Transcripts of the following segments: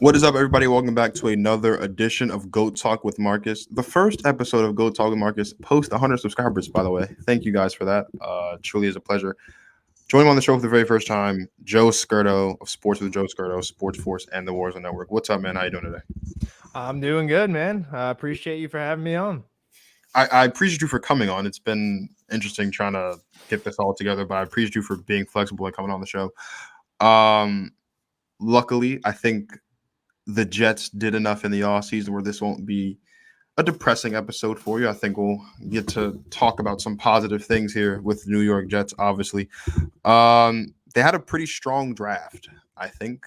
What is up, everybody? Welcome back to another edition of Go Talk with Marcus. The first episode of Go Talk with Marcus post 100 subscribers, by the way. Thank you guys for that. Truly is a pleasure. Joining on the show for the very first time, Joe Scurto of Sports with Joe Scurto, Sports Force, and the Warzone Network. What's up, man? How you doing today? I'm doing good, man. I appreciate you for having me on. I appreciate you for coming on. It's been interesting trying to get this all together, but I appreciate you for being flexible and coming on the show. Luckily, I think the Jets did enough in the offseason where this won't be a depressing episode for you. I think we'll get to talk about some positive things here with the New York Jets, obviously. They had a pretty strong draft, I think.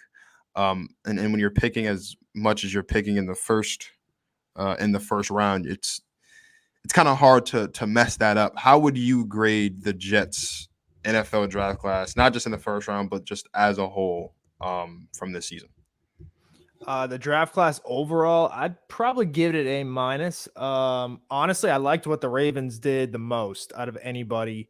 And when you're picking as much as you're picking in the first round, it's kind of hard to mess that up. How would you grade the Jets NFL draft class, not just in the first round, but just as a whole from this season? The draft class overall, I'd probably give it an A minus. Honestly, I liked what the Ravens did the most out of anybody,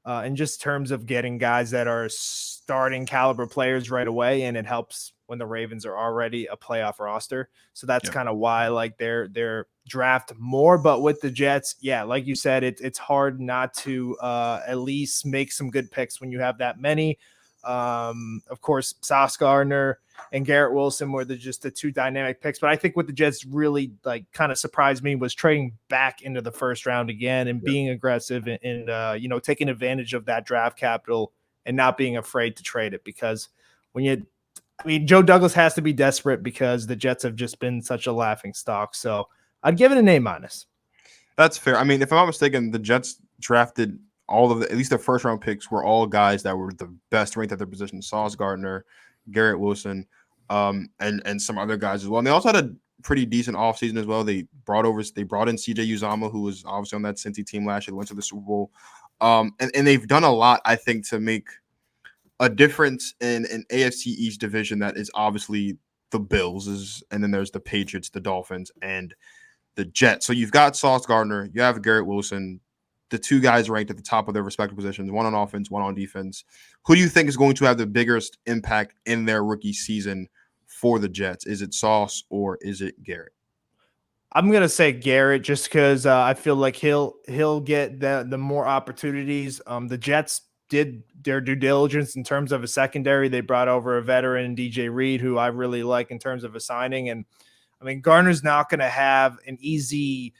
in just terms of getting guys that are starting caliber players right away, and it helps when the Ravens are already a playoff roster. So that's kind of why I like their draft more. But with the Jets, yeah, like you said, it's hard not to at least make some good picks when you have that many. Of course, Sauce Gardner and Garrett Wilson were just the two dynamic picks. But I think what the Jets really kind of surprised me was trading back into the first round again and being aggressive and taking advantage of that draft capital and not being afraid to trade it. Because Joe Douglas has to be desperate because the Jets have just been such a laughing stock. So I'd give it an A minus. That's fair. I mean, if I'm not mistaken, the Jets drafted at least their first round picks were all guys that were the best ranked at their position. Sauce Gardner, Garrett Wilson, and some other guys as well. And they also had a pretty decent offseason as well. They brought in CJ Uzomah, who was obviously on that Cincy team last year, went to the Super Bowl. And they've done a lot, I think, to make a difference in an AFC East division that is obviously the Bills, and then there's the Patriots, the Dolphins, and the Jets. So you've got Sauce Gardner, you have Garrett Wilson, the two guys ranked at the top of their respective positions, one on offense, one on defense. Who do you think is going to have the biggest impact in their rookie season for the Jets? Is it Sauce or is it Garrett? I'm gonna say Garrett just because I feel like he'll get the more opportunities. The Jets did their due diligence in terms of a secondary. They brought over a veteran, DJ Reed, who I really like in terms of a signing. And I mean, Gardner's not going to have an easy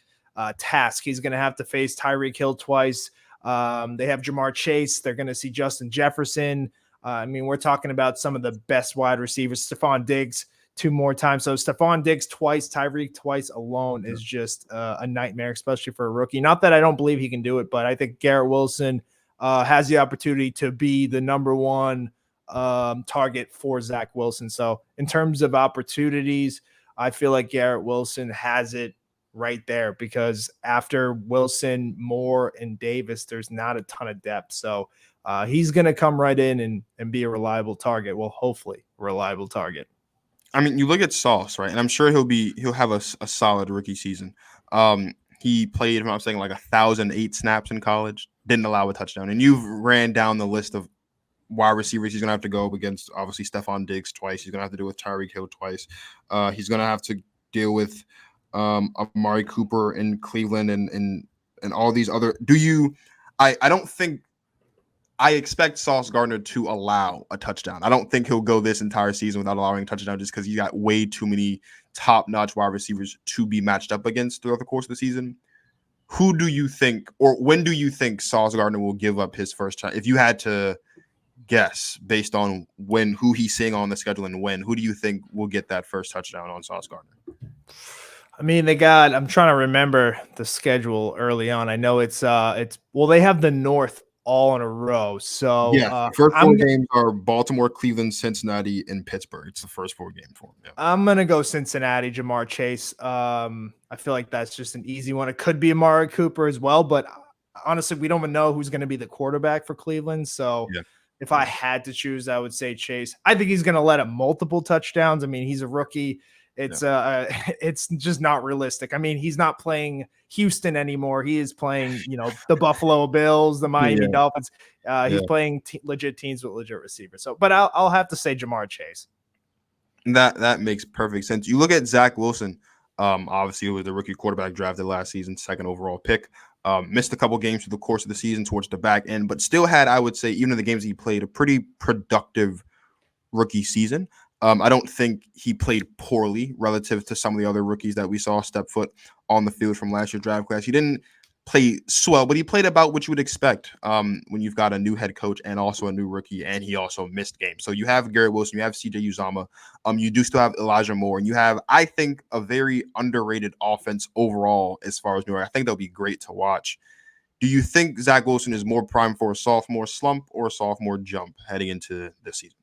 task. He's going to have to face Tyreek Hill twice. They have Jamar Chase. They're going to see Justin Jefferson. We're talking about some of the best wide receivers. Stephon Diggs 2 more times. So Stephon Diggs twice, Tyreek twice alone is just a nightmare, especially for a rookie. Not that I don't believe he can do it, but I think Garrett Wilson has the opportunity to be the number one target for Zach Wilson. So in terms of opportunities, I feel like Garrett Wilson has it right there because after Wilson, Moore, and Davis, there's not a ton of depth. So he's going to come right in and be a reliable target. Well, hopefully a reliable target. I mean, you look at Sauce, right? And I'm sure he'll have a solid rookie season. He played, if I'm saying, like 1,008 snaps in college, didn't allow a touchdown. And you've ran down the list of wide receivers he's going to have to go up against. Obviously, Stephon Diggs twice. He's going to have to deal with Tyreek Hill twice. He's going to have to deal with Amari Cooper in Cleveland and all these other. I don't think. I expect Sauce Gardner to allow a touchdown. I don't think he'll go this entire season without allowing a touchdown just because he got way too many top-notch wide receivers to be matched up against throughout the course of the season. Who do you think, or when do you think Sauce Gardner will give up his first time? If you had to guess based on who he's seeing on the schedule and when, who do you think will get that first touchdown on Sauce Gardner? I mean, I'm trying to remember the schedule early on. I know they have the North all in a row. So the first 4 games are Baltimore, Cleveland, Cincinnati, and Pittsburgh. It's the first 4 games for them. Yeah. I'm gonna go Cincinnati, Jamar Chase. I feel like that's just an easy one. It could be Amari Cooper as well, but honestly, we don't even know who's going to be the quarterback for Cleveland. So if I had to choose, I would say Chase. I think he's going to let up multiple touchdowns. I mean, he's a rookie. It's just not realistic. I mean, he's not playing Houston anymore. He is playing, the Buffalo Bills, the Miami Dolphins. He's playing legit teams with legit receivers. So, but I'll have to say Jamar Chase. That makes perfect sense. You look at Zach Wilson. Obviously, it was the rookie quarterback drafted last season, second overall pick. Missed a couple games through the course of the season towards the back end, but still had, I would say, even in the games he played, a pretty productive rookie season. I don't think he played poorly relative to some of the other rookies that we saw step foot on the field from last year's draft class. He didn't play swell, but he played about what you would expect when you've got a new head coach and also a new rookie, and he also missed games. So you have Garrett Wilson, you have CJ Uzama, you do still have Elijah Moore, and you have, I think, a very underrated offense overall as far as New York. I think they'll be great to watch. Do you think Zach Wilson is more primed for a sophomore slump or a sophomore jump heading into this season?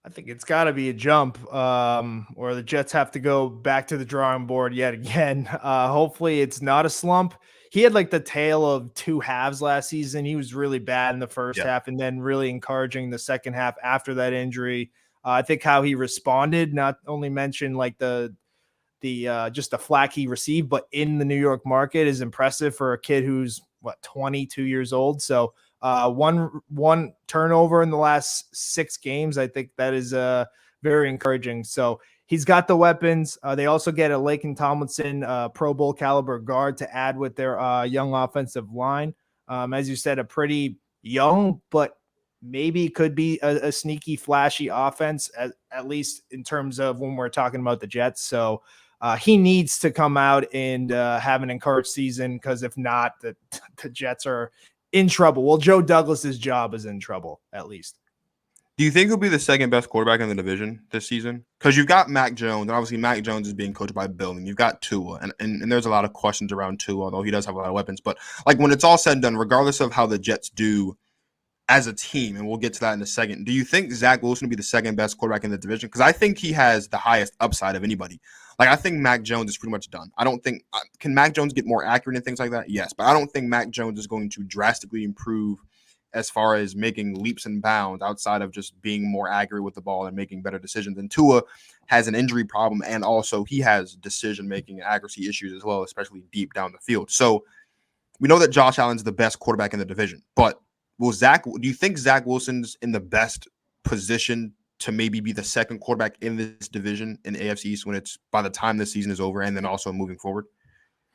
I think it's got to be a jump, or the Jets have to go back to the drawing board yet again. Hopefully, it's not a slump. He had like the tale of two halves last season. He was really bad in the first Yeah. half and then really encouraging the second half after that injury. I think how he responded, not only mentioned like the just the flack he received, but in the New York market is impressive for a kid who's 22 years old. So one turnover in the last 6 games, I think that is very encouraging. So he's got the weapons. They also get a Laken Tomlinson Pro Bowl caliber guard to add with their young offensive line. As you said, a pretty young, but maybe could be a sneaky, flashy offense, at least in terms of when we're talking about the Jets. So he needs to come out and have an encouraged season, because if not, the Jets are in trouble. Well, Joe Douglas's job is in trouble, at least. Do you think he'll be the second best quarterback in the division this season? Because you've got Mac Jones, and obviously Mac Jones is being coached by Bill, and you've got Tua, and there's a lot of questions around Tua, although he does have a lot of weapons. But like when it's all said and done, regardless of how the Jets do as a team, and we'll get to that in a second, do you think Zach Wilson will be the second best quarterback in the division? Because I think he has the highest upside of anybody. Like, I think Mac Jones is pretty much done. I don't think – can Mac Jones get more accurate and things like that? Yes, but I don't think Mac Jones is going to drastically improve as far as making leaps and bounds outside of just being more accurate with the ball and making better decisions. And Tua has an injury problem, and also he has decision-making and accuracy issues as well, especially deep down the field. So we know that Josh Allen's the best quarterback in the division, but do you think Zach Wilson's in the best position to maybe be the second quarterback in this division in AFC East when it's by the time this season is over, and then also moving forward?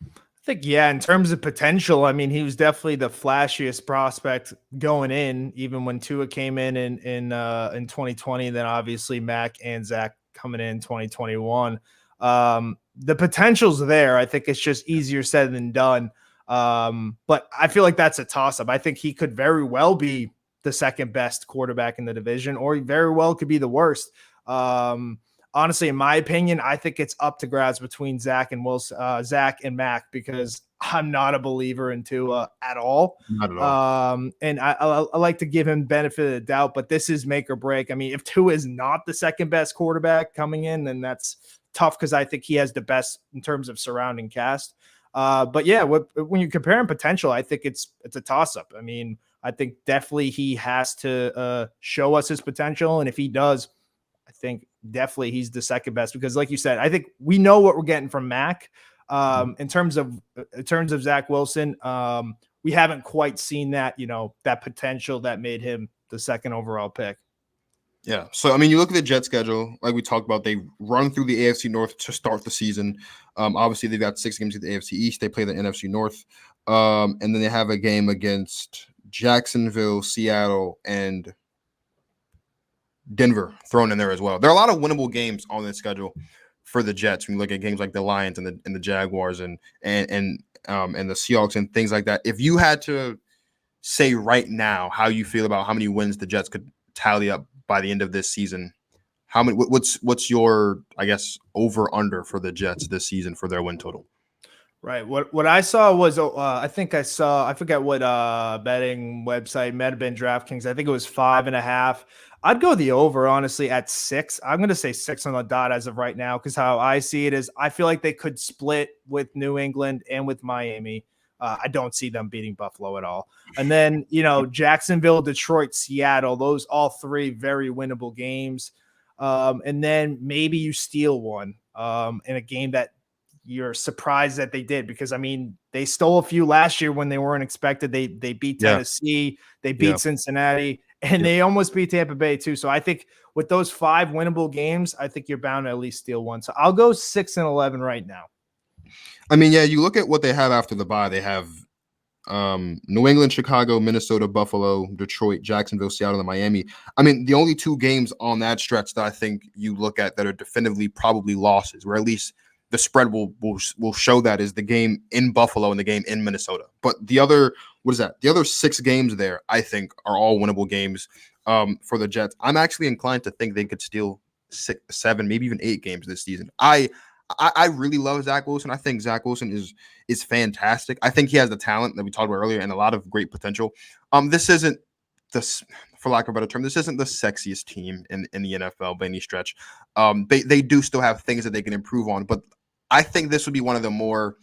I think, yeah, in terms of potential, I mean, he was definitely the flashiest prospect going in, even when Tua came in 2020, then obviously Mac and Zach coming in 2021. The potential's there. I think it's just easier said than done. But I feel like that's a toss-up. I think he could very well be the second best quarterback in the division, or he very well could be the worst. Honestly, in my opinion, I think it's up to grabs between Zach and Zach and Mac, because I'm not a believer in Tua at all. Not at all. And I like to give him benefit of the doubt, but this is make or break. I mean, if Tua is not the second best quarterback coming in, then that's tough, because I think he has the best in terms of surrounding cast. But yeah, when you're comparing potential, I think it's a toss-up. I mean, I think definitely he has to show us his potential, and if he does, I think definitely he's the second best, because like you said, I think we know what we're getting from Mac. In terms of Zach Wilson, we haven't quite seen that, that potential that made him the second overall pick. Yeah. So, I mean, you look at the Jet schedule, like we talked about, they run through the AFC North to start the season. Obviously, they've got 6 games at the AFC East. They play the NFC North. And then they have a game against Jacksonville, Seattle, and Denver thrown in there as well. There are a lot of winnable games on the schedule for the Jets. When you look at games like the Lions and the Jaguars and the Seahawks and things like that. If you had to say right now how you feel about how many wins the Jets could tally up by the end of this season, how many? What's your, I guess, over under for the Jets this season for their win total? Right. What I saw was I forget what betting website, might have been DraftKings. I think it was 5.5. I'd go the over, honestly, at 6. I'm going to say 6 on the dot as of right now, because how I see it is I feel like they could split with New England and with Miami. I don't see them beating Buffalo at all. And then, Jacksonville, Detroit, Seattle, those all 3 very winnable games. And then maybe you steal one in a game that you're surprised that they did, because I mean, they stole a few last year when they weren't expected. They beat Tennessee, they beat Cincinnati, and they almost beat Tampa Bay too. So I think with those 5 winnable games, I think you're bound to at least steal one. So I'll go 6-11 right now. I mean, yeah, you look at what they have after the bye. They have New England, Chicago, Minnesota, Buffalo, Detroit, Jacksonville, Seattle, and Miami. I mean, the only 2 games on that stretch that I think you look at that are definitively probably losses, or at least the spread will show that, is the game in Buffalo and the game in Minnesota. But the other, what is that? The other 6 games there, I think, are all winnable games for the Jets. I'm actually inclined to think they could steal 6, 7, maybe even 8 games this season. I really love Zach Wilson. I think Zach Wilson is fantastic. I think he has the talent that we talked about earlier and a lot of great potential. This isn't this, for lack of a better term, this isn't the sexiest team in the NFL by any stretch. They do still have things that they can improve on, but I think this would be one of the more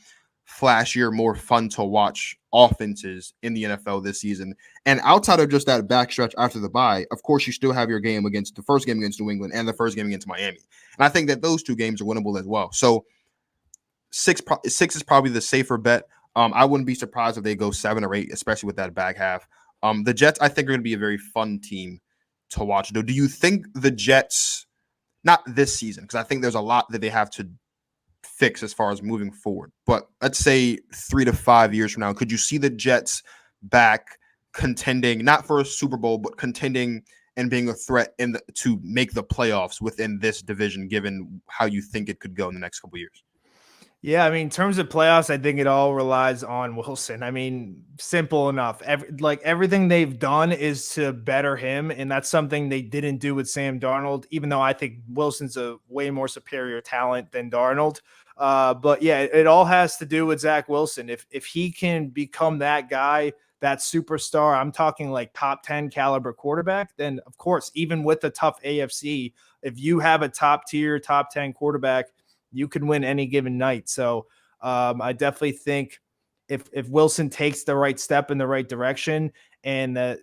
flashier, more fun to watch offenses in the NFL this season. And outside of just that backstretch after the bye, of course, you still have your game against the first game against New England and the first game against Miami. And I think that those 2 games are winnable as well. So 6 is probably the safer bet. I wouldn't be surprised if they go 7 or 8, especially with that back half. The Jets, I think, are going to be a very fun team to watch. Though, do you think the Jets, not this season, because I think there's a lot that they have to fix as far as moving forward, but let's say 3 to 5 years from now, could you see the Jets back contending, not for a Super Bowl, but contending and being a threat to make the playoffs within this division, given how you think it could go in the next couple of years? Yeah, I mean, in terms of playoffs, I think it all relies on Wilson. I mean, simple enough. Everything they've done is to better him, and that's something they didn't do with Sam Darnold, even though I think Wilson's a way more superior talent than Darnold. But yeah, it all has to do with Zach Wilson. If he can become that guy, that superstar, I'm talking like top 10 caliber quarterback, then of course, even with the tough AFC, if you have a top tier, top 10 quarterback, you can win any given night. So I definitely think if Wilson takes the right step in the right direction and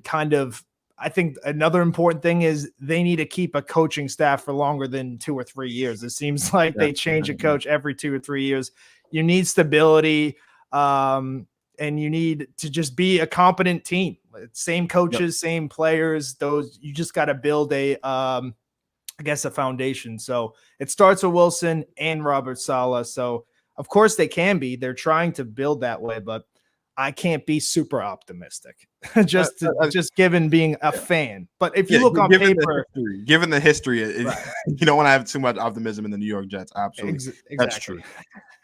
kind of, I think another important thing is they need to keep a coaching staff for longer than 2 or 3 years. It seems like they change a coach every 2 or 3 years. You need stability, and you need to just be a competent team. Same coaches, same players. Those you just got to build a foundation. So it starts with Wilson and Robert Saleh. So of course they can be. They're trying to build that way, but I can't be super optimistic. just given being a fan. But if you look on paper, given the history, you don't want to have too much optimism in the New York Jets. Absolutely, exactly. That's true.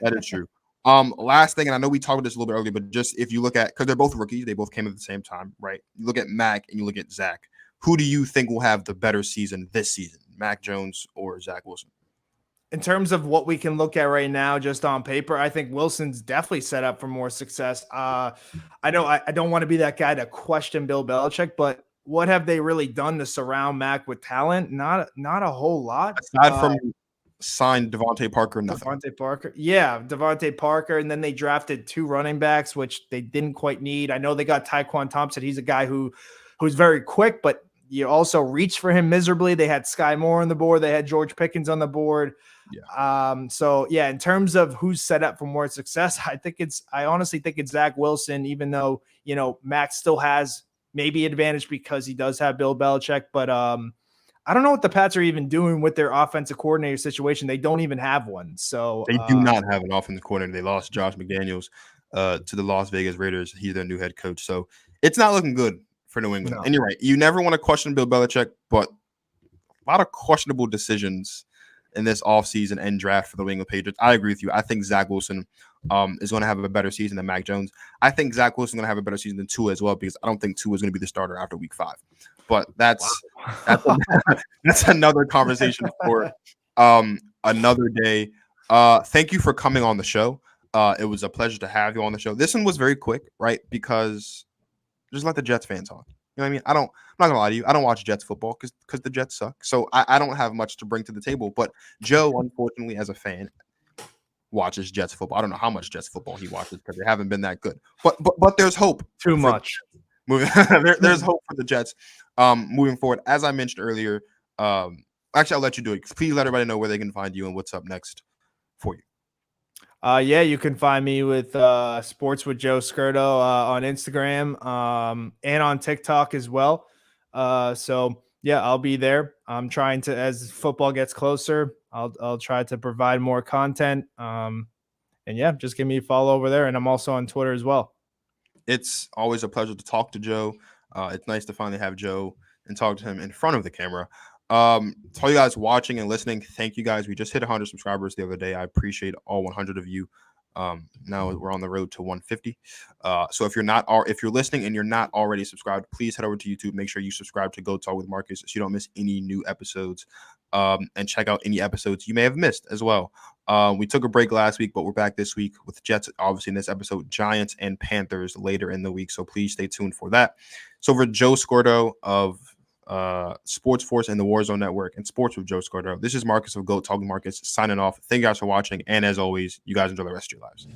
That is true. Last thing, and I know we talked about this a little bit earlier, but just if you look at, because they're both rookies, they both came at the same time, right? You look at Mac and you look at Zach. Who do you think will have the better season this season, Mac Jones or Zach Wilson? In terms of what we can look at right now, just on paper, I think Wilson's definitely set up for more success. I don't want to be that guy to question Bill Belichick, but what have they really done to surround Mac with talent? Not a whole lot. Aside from signed Devontae Parker, nothing. Devontae Parker, and then they drafted 2 running backs, which they didn't quite need. I know they got Tyquan Thompson. He's a guy who's very quick, but you also reached for him miserably. They had Sky Moore on the board. They had George Pickens on the board. In terms of who's set up for more success, I honestly think it's Zach Wilson, even though, Max still has maybe advantage because he does have Bill Belichick, but I don't know what the Pats are even doing with their offensive coordinator situation. They don't even have one. So they do not have an offensive coordinator. They lost Josh McDaniels to the Las Vegas Raiders. He's their new head coach. So it's not looking good for New England. No. And you're right. You never want to question Bill Belichick, but a lot of questionable decisions in this offseason and draft for the New England Patriots. I agree with you. I think Zach Wilson is going to have a better season than Mac Jones. I think Zach Wilson is going to have a better season than Tua as well, because I don't think Tua is going to be the starter after week 5. But that's another conversation for another day. Thank you for coming on the show. It was a pleasure to have you on the show. This one was very quick, right? Because just let the Jets fans talk. You know what I mean? I'm not gonna lie to you. I don't watch Jets football because the Jets suck. So I don't have much to bring to the table. But Joe, unfortunately, as a fan, watches Jets football. I don't know how much Jets football he watches because they haven't been that good. But there's hope. Too much. There's hope for the Jets moving forward. As I mentioned earlier, actually I'll let you do it. Please let everybody know where they can find you and what's up next for you. You can find me with Sports with Joe Scurto on Instagram and on TikTok as well. So Yeah, I'll be there. I'm trying to, as football gets closer, I'll try to provide more content. And yeah, just give me a follow over there. And I'm also on Twitter as well. It's always a pleasure to talk to Joe. It's nice to finally have Joe and talk to him in front of the camera. To all you guys watching and listening, thank you guys. We just hit 100 subscribers the other day. I appreciate all 100 of you. Now we're on the road to 150. So if you're listening and you're not already subscribed, please head over to YouTube. Make sure you subscribe to Go Talk with Marcus so you don't miss any new episodes. And check out any episodes you may have missed as well. We took a break last week, but we're back this week with Jets, obviously, in this episode, Giants and Panthers later in the week. So please stay tuned for that. So for Joe Scurto of Sports Force and the Warzone Network and Sports with Joe Scurto, this is Marcus of Go Talking Marcus signing off. Thank you guys for watching. And as always, you guys enjoy the rest of your lives.